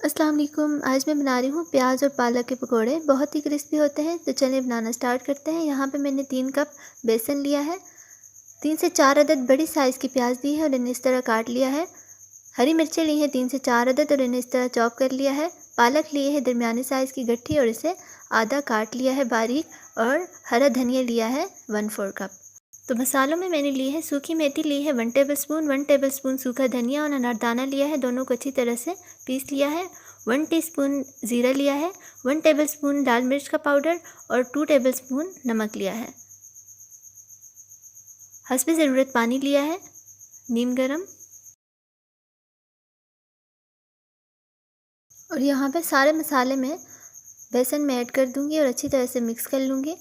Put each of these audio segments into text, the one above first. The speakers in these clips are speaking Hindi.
अस्सलाम वालेकुम। आज मैं बना रही हूँ प्याज और पालक के पकोड़े। बहुत ही क्रिस्पी होते हैं। तो चलिए बनाना स्टार्ट करते हैं। यहाँ पे मैंने 3 कप बेसन लिया है। 3 से 4 अदद बड़ी साइज़ की प्याज ली है और इन्हें इस तरह काट लिया है। हरी मिर्चें ली हैं 3 से 4 अदद और इन्हें इस तरह चॉप कर लिया है। पालक लिए है दरमियानी साइज़ की गट्ठी और इसे आधा काट लिया है बारीक। और हरा धनिया लिया है 1/4 कप। तो मसालों में मैंने ली है सूखी मेथी ली है 1 टेबलस्पून, 1 टेबलस्पून सूखा धनिया और अनारदाना लिया है, दोनों को अच्छी तरह से पीस लिया है। 1 टीस्पून ज़ीरा लिया है, 1 टेबलस्पून लाल मिर्च का पाउडर और 2 टेबलस्पून नमक लिया है। हस्बे ज़रूरत पानी लिया है, नीम गरम। और यहाँ पे सारे मसाले मैं बेसन में ऐड कर दूँगी और अच्छी तरह से मिक्स कर लूँगी।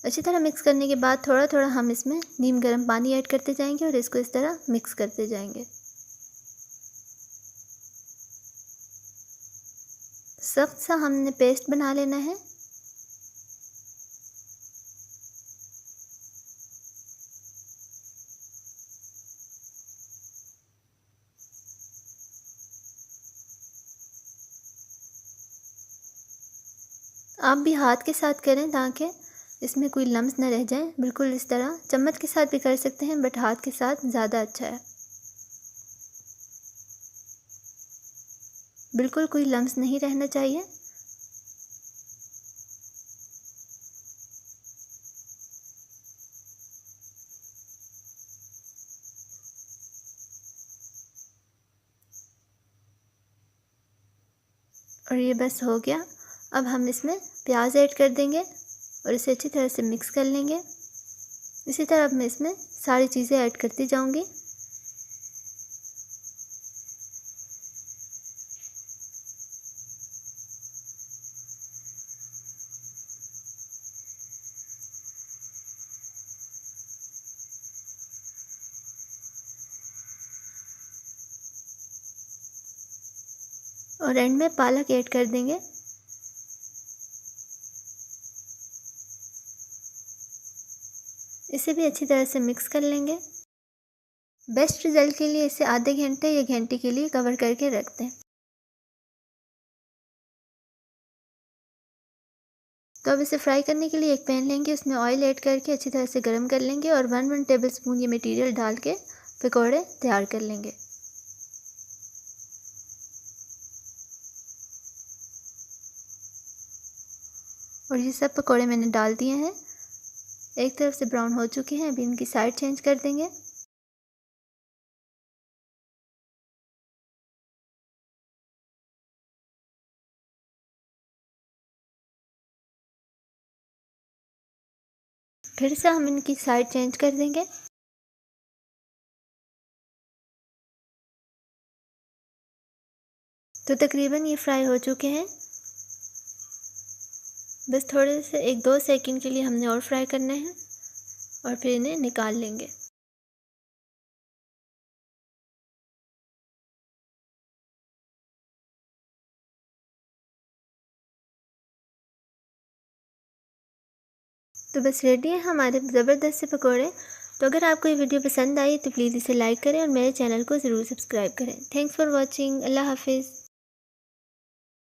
अच्छी तरह मिक्स करने के बाद थोड़ा थोड़ा हम इसमें नीम गर्म पानी ऐड करते जाएंगे और इसको इस तरह मिक्स करते जाएंगे। सख्त सा हमने पेस्ट बना लेना है। आप भी हाथ के साथ करें ताकि इसमें कोई लम्स न रह जाए। बिल्कुल इस तरह चम्मच के साथ भी कर सकते हैं, बट हाथ के साथ ज़्यादा अच्छा है। बिल्कुल कोई लम्स नहीं रहना चाहिए। और ये बस हो गया। अब हम इसमें प्याज ऐड कर देंगे और इसे अच्छी तरह से मिक्स कर लेंगे। इसी तरह अब मैं इसमें सारी चीज़ें ऐड करती जाऊंगी। और एंड में पालक ऐड कर देंगे। इसे भी अच्छी तरह से मिक्स कर लेंगे। बेस्ट रिज़ल्ट के लिए इसे आधे घंटे या घंटे के लिए कवर करके रख दें। तो अब इसे फ्राई करने के लिए एक पैन लेंगे, उसमें ऑयल ऐड करके अच्छी तरह से गर्म कर लेंगे और 1 टेबलस्पून ये मटेरियल डाल के पकौड़े तैयार कर लेंगे। और ये सब पकौड़े मैंने डाल दिए हैं। एक तरफ से ब्राउन हो चुके हैं, अभी इनकी साइड चेंज कर देंगे। फिर से हम इनकी साइड चेंज कर देंगे। तो तकरीबन ये फ्राई हो चुके हैं। बस थोड़े से 1-2 सेकंड के लिए हमने और फ्राई करने हैं और फिर इन्हें निकाल लेंगे। तो बस रेडी है हमारे ज़बरदस्त से पकौड़े। तो अगर आपको ये वीडियो पसंद आई तो प्लीज़ इसे लाइक करें और मेरे चैनल को ज़रूर सब्सक्राइब करें। Thanks for watching. अल्लाह हाफिज़।